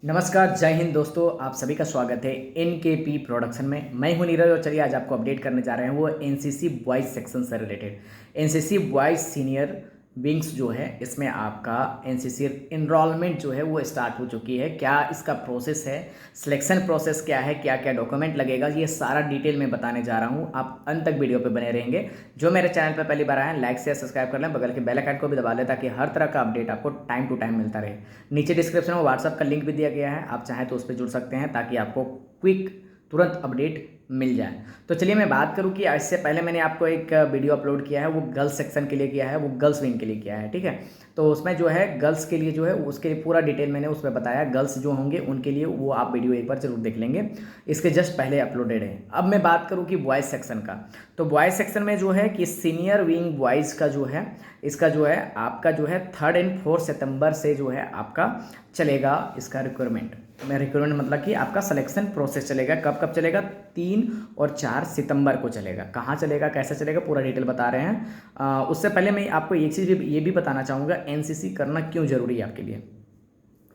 नमस्कार, जय हिंद दोस्तों। आप सभी का स्वागत है एनकेपी प्रोडक्शन में। मैं हूं नीरज और चलिए आज आपको अपडेट करने जा रहे हैं वो एनसीसी बॉयज़ सेक्शन से related. NCC boys senior wings जो है इसमें आपका एनसीसी इनरोलमेंट जो है वो स्टार्ट हो चुकी है। क्या इसका प्रोसेस है, सिलेक्शन प्रोसेस क्या है, क्या क्या डॉक्यूमेंट लगेगा, ये सारा डिटेल में बताने जा रहा हूँ। आप अंत तक वीडियो पे बने रहेंगे। जो मेरे चैनल पर पहली बार आए हैं लाइक शेयर सब्सक्राइब कर लें, बगल के बेल आइकन को भी दबा लें ताकि हर तरह का अपडेट आपको टाइम टू टाइम मिलता रहे। नीचे डिस्क्रिप्शन में व्हाट्सअप का लिंक भी दिया गया है, आप चाहें तो उस पर जुड़ सकते हैं ताकि आपको क्विक तुरंत अपडेट मिल जाए। तो चलिए मैं बात करूं कि इससे पहले मैंने आपको एक वीडियो अपलोड किया है, वो गर्ल्स सेक्शन के लिए किया है, वो गर्ल्स विंग के लिए किया है, ठीक है। तो उसमें जो है गर्ल्स के लिए जो है उसके लिए पूरा डिटेल मैंने उसमें बताया। गर्ल्स जो होंगे उनके लिए वो आप वीडियो एक बार जरूर देख लेंगे, इसके जस्ट पहले अपलोडेड है। अब मैं बात करूँ कि बॉयज़ सेक्शन का, तो बॉयज़ सेक्शन में जो है कि सीनियर विंग बॉयज़ का जो है इसका जो है आपका जो है 3 और 4 सितंबर से जो है आपका चलेगा इसका रिक्वायरमेंट में। रिक्वायरमेंट मतलब कि आपका सिलेक्शन प्रोसेस चलेगा। कब कब चलेगा? 3 और 4 सितंबर को चलेगा। कहाँ चलेगा, कैसे चलेगा, पूरा डिटेल बता रहे हैं। उससे पहले मैं आपको एक चीज़ ये भी बताना चाहूँगा, एनसीसी करना क्यों ज़रूरी है आपके लिए।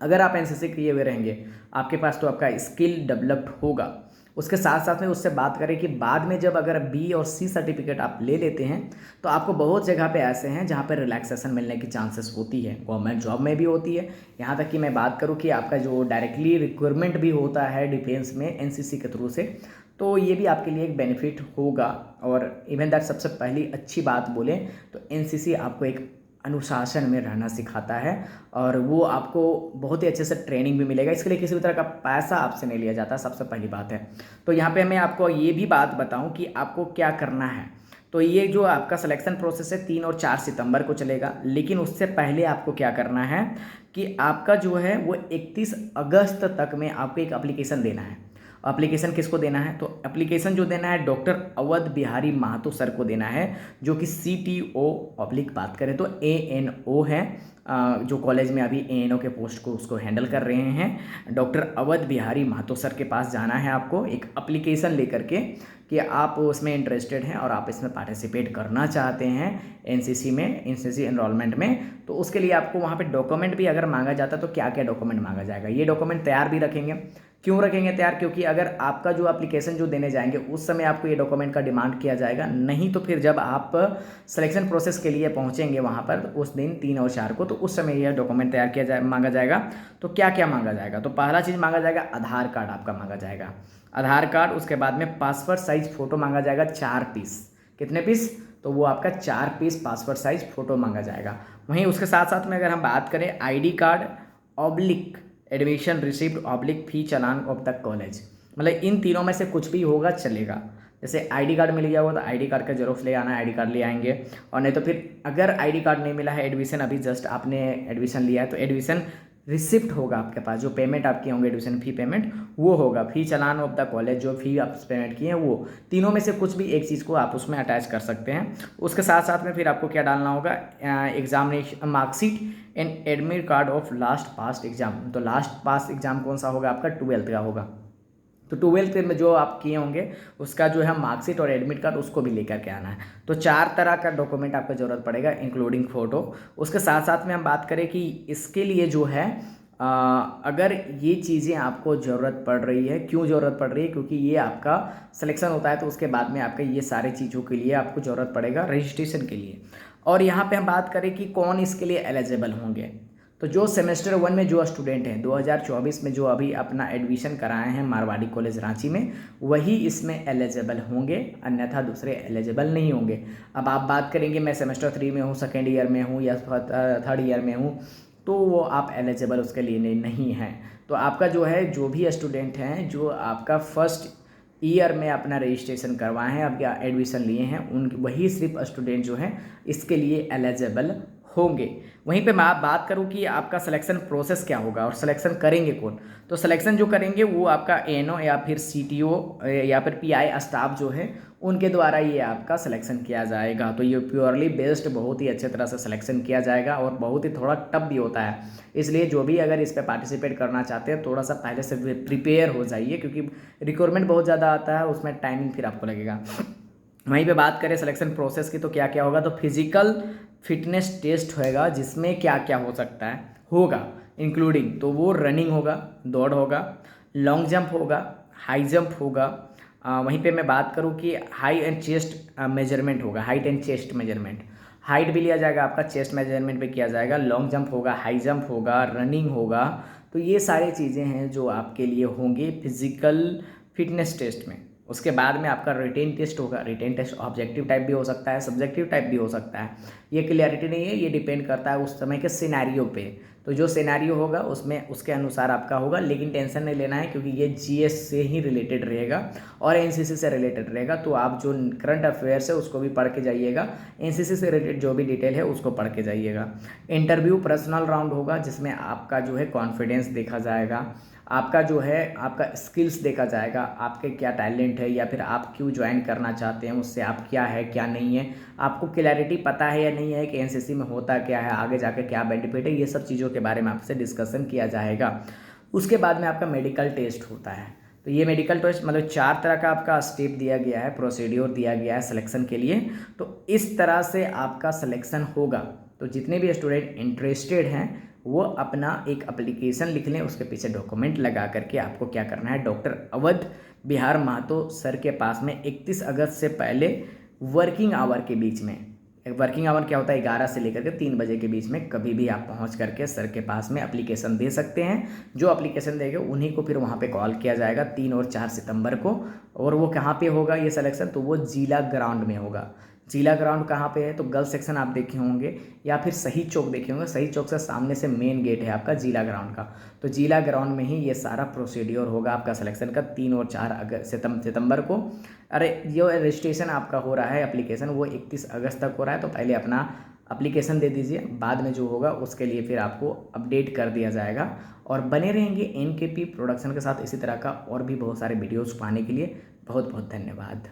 अगर आप एनसीसी किए हुए रहेंगे, आपके पास तो आपका स्किल डेवलप्ड होगा। उसके साथ साथ में उससे बात करें कि बाद में जब अगर बी और सी सर्टिफिकेट आप ले लेते हैं तो आपको बहुत जगह पे ऐसे हैं जहाँ पे रिलैक्सेशन मिलने की चांसेस होती है। गवर्नमेंट जॉब में भी होती है, यहाँ तक कि मैं बात करूँ कि आपका जो डायरेक्टली रिक्वायरमेंट भी होता है डिफेंस में एनसीसी के थ्रू से, तो ये भी आपके लिए एक बेनिफिट होगा। और इवन दैट सबसे पहली अच्छी बात बोलें तो एनसीसी आपको एक अनुशासन में रहना सिखाता है और वो आपको बहुत ही अच्छे से ट्रेनिंग भी मिलेगा। इसके लिए किसी भी तरह का पैसा आपसे नहीं लिया जाता, सबसे पहली बात है। तो यहाँ पे मैं आपको ये भी बात बताऊँ कि आपको क्या करना है। तो ये जो आपका सिलेक्शन प्रोसेस है 3 और 4 सितंबर को चलेगा, लेकिन उससे पहले आपको क्या करना है कि आपका जो है वो 31 अगस्त तक में आपको एक एप्लीकेशन देना है। एप्लीकेशन किसको देना है? तो एप्लीकेशन जो देना है डॉक्टर अवध बिहारी महतो सर को देना है, जो कि CTO पब्लिक बात करें तो ANO है, जो कॉलेज में अभी ANO के पोस्ट को उसको हैंडल कर रहे हैं। डॉक्टर अवध बिहारी महतो सर के पास जाना है आपको एक एप्लीकेशन लेकर के कि आप उसमें इंटरेस्टेड हैं और आप इसमें पार्टिसिपेट करना चाहते हैं एनसीसी में, एनसीसी एनरोलमेंट में। तो उसके लिए आपको वहाँ पे डॉक्यूमेंट भी अगर मांगा जाता है तो क्या क्या डॉक्यूमेंट मांगा जाएगा, ये डॉक्यूमेंट तैयार भी रखेंगे। क्यों रखेंगे तैयार? क्योंकि अगर आपका जो एप्लीकेशन जो देने जाएंगे उस समय आपको ये डॉक्यूमेंट का डिमांड किया जाएगा, नहीं तो फिर जब आप सिलेक्शन प्रोसेस के लिए पहुंचेंगे वहां पर उस दिन 3 और 4 को, तो उस समय यह डॉक्यूमेंट तैयार किया जाए मांगा जाएगा। तो क्या क्या मांगा जाएगा? तो पहला चीज़ मांगा जाएगा आधार कार्ड आपका मांगा जाएगा, आधार कार्ड। उसके बाद में पासपोर्ट साइज फ़ोटो मांगा जाएगा 4 पीस। कितने पीस? तो वो आपका 4 पीस पासपोर्ट साइज फ़ोटो मांगा जाएगा। वहीं उसके साथ साथ में अगर हम बात करें ID card oblique admission receipt oblique fee challan of the college, मतलब इन तीनों में से कुछ भी होगा चलेगा। जैसे आईडी कार्ड मिल गया होगा तो आईडी कार्ड का जेरोक्स ले आना है, आईडी कार्ड ले आएंगे। और नहीं तो फिर अगर आईडी कार्ड नहीं मिला है, एडमिशन अभी जस्ट आपने एडमिशन लिया है तो एडमिशन रिसिप्ट होगा आपके पास, जो पेमेंट आप किए होंगे एडमिशन फ़ी पेमेंट वो होगा। फी चालान ऑफ द कॉलेज, जो फी आप पेमेंट किए हैं वो, तीनों में से कुछ भी एक चीज़ को आप उसमें अटैच कर सकते हैं। उसके साथ साथ में फिर आपको क्या डालना होगा? Examination marksheet and admit card of last past exam. तो लास्ट पास एग्जाम कौन सा होगा आपका? 12th का होगा। तो 12th में जो आप किए होंगे उसका जो है मार्कशीट और एडमिट कार्ड उसको भी लेकर के आना है। तो 4 तरह का डॉक्यूमेंट आपको ज़रूरत पड़ेगा इंक्लूडिंग फ़ोटो। उसके साथ साथ में हम बात करें कि इसके लिए जो है अगर ये चीज़ें आपको ज़रूरत पड़ रही है, क्यों ज़रूरत पड़ रही है? क्योंकि ये आपका सिलेक्शन होता है तो उसके बाद में आपका ये सारी चीज़ों के लिए आपको ज़रूरत पड़ेगा रजिस्ट्रेशन के लिए। और यहाँ पे हम बात करें कि कौन इसके लिए एलिजिबल होंगे, तो जो सेमेस्टर 1 में जो स्टूडेंट हैं 2024 में जो अभी अपना एडमिशन कराए हैं मारवाड़ी कॉलेज रांची में, वही इसमें एलिजिबल होंगे, अन्यथा दूसरे एलिजिबल नहीं होंगे। अब आप बात करेंगे मैं सेमेस्टर 3 में हूँ, सेकेंड ईयर में हूँ या 3rd ईयर में हूँ, तो वो आप एलिजिबल उसके लिए नहीं हैं। तो आपका जो है जो भी स्टूडेंट हैं जो आपका फर्स्ट ईयर में अपना रजिस्ट्रेशन करवाए हैं, आपका एडमिशन लिए हैं, उन वही सिर्फ स्टूडेंट जो हैं इसके लिए एलिजिबल होंगे। वहीं पे मैं बात करूं कि आपका सिलेक्शन प्रोसेस क्या होगा और सिलेक्शन करेंगे कौन, तो सिलेक्शन जो करेंगे वो आपका ANO या फिर CTO या फिर PI स्टाफ जो है उनके द्वारा ये आपका सिलेक्शन किया जाएगा। तो ये प्योरली बेस्ड बहुत ही अच्छे तरह से सिलेक्शन किया जाएगा और बहुत ही थोड़ा टफ भी होता है, इसलिए जो भी अगर इस पर पार्टिसिपेट करना चाहते हैं थोड़ा सा पहले से प्रिपेयर हो जाइए, क्योंकि रिक्वायरमेंट बहुत ज़्यादा आता है, उसमें टाइमिंग फिर आपको लगेगा। वहीं पे बात करें सिलेक्शन प्रोसेस की तो क्या क्या होगा, तो फिजिकल फिटनेस टेस्ट होएगा जिसमें क्या क्या हो सकता है होगा। इंक्लूडिंग, तो वो रनिंग होगा, दौड़ होगा, लॉन्ग जंप होगा, हाई जंप होगा। वहीं पे मैं बात करूँ कि हाई एंड चेस्ट मेजरमेंट होगा, height and chest measurement, height भी लिया जाएगा आपका, चेस्ट मेजरमेंट भी किया जाएगा, लॉन्ग जंप होगा, हाई जंप होगा, रनिंग होगा। तो ये सारी चीज़ें हैं जो आपके लिए होंगे फिजिकल फिटनेस टेस्ट में। उसके बाद में आपका रिटेन टेस्ट होगा। रिटेन टेस्ट ऑब्जेक्टिव टाइप भी हो सकता है, सब्जेक्टिव टाइप भी हो सकता है, ये क्लियरिटी नहीं है, ये डिपेंड करता है उस समय के सिनेरियो पे। तो जो सिनेरियो होगा उसमें उसके अनुसार आपका होगा, लेकिन टेंशन नहीं लेना है क्योंकि ये जीएस से ही रिलेटेड रहेगा और एनसीसी से रिलेटेड रहेगा। तो आप जो करंट अफेयर्स है उसको भी पढ़ के जाइएगा, एनसीसी से रिलेटेड जो भी डिटेल है उसको पढ़ के जाइएगा। इंटरव्यू पर्सनल राउंड होगा जिसमें आपका जो है कॉन्फिडेंस देखा जाएगा, आपका जो है आपका स्किल्स देखा जाएगा, आपके क्या टैलेंट है या फिर आप क्यों ज्वाइन करना चाहते हैं, उससे आप क्या है क्या नहीं है, आपको क्लैरिटी पता है या नहीं है कि एनसीसी में होता क्या है, आगे जाकर क्या बेनिफिट है, ये सब चीज़ों के बारे में आपसे डिस्कशन किया जाएगा। उसके बाद में आपका मेडिकल टेस्ट होता है। तो ये मेडिकल टेस्ट मतलब 4 तरह का आपका स्टेप दिया गया है, प्रोसीड्योर दिया गया है सिलेक्शन के लिए। तो इस तरह से आपका सिलेक्शन होगा। तो जितने भी स्टूडेंट इंटरेस्टेड हैं वो अपना एक एप्लीकेशन लिख लें, उसके पीछे डॉक्यूमेंट लगा करके आपको क्या करना है, डॉक्टर अवध बिहार महतो सर के पास में 31 अगस्त से पहले वर्किंग आवर के बीच में, वर्किंग आवर क्या होता है 11 से लेकर के 3 बजे के बीच में कभी भी आप पहुंच करके सर के पास में एप्लीकेशन दे सकते हैं। जो एप्लीकेशन देंगे उन्हीं को फिर वहां पे कॉल किया जाएगा 3 और 4 सितंबर को। और वो कहाँ पे होगा ये सिलेक्शन, तो वो जिला ग्राउंड में होगा। जिला ग्राउंड कहाँ पे है, तो गर्ल्स सेक्शन आप देखे होंगे या फिर शहीद चौक देखे होंगे, शहीद चौक से सामने से मेन गेट है आपका जिला ग्राउंड का। तो जिला ग्राउंड में ही ये सारा प्रोसीड्योर होगा आपका सिलेक्शन का 3 और 4 सितंबर को। अरे जो रजिस्ट्रेशन आपका हो रहा है एप्लीकेशन वो 31 अगस्त तक हो रहा है, तो पहले अपना एप्लीकेशन दे दीजिए, बाद में जो होगा उसके लिए फिर आपको अपडेट कर दिया जाएगा। और बने रहेंगे एनकेपी प्रोडक्शन के साथ इसी तरह का और भी बहुत सारे वीडियोज़ पाने के लिए। बहुत बहुत धन्यवाद।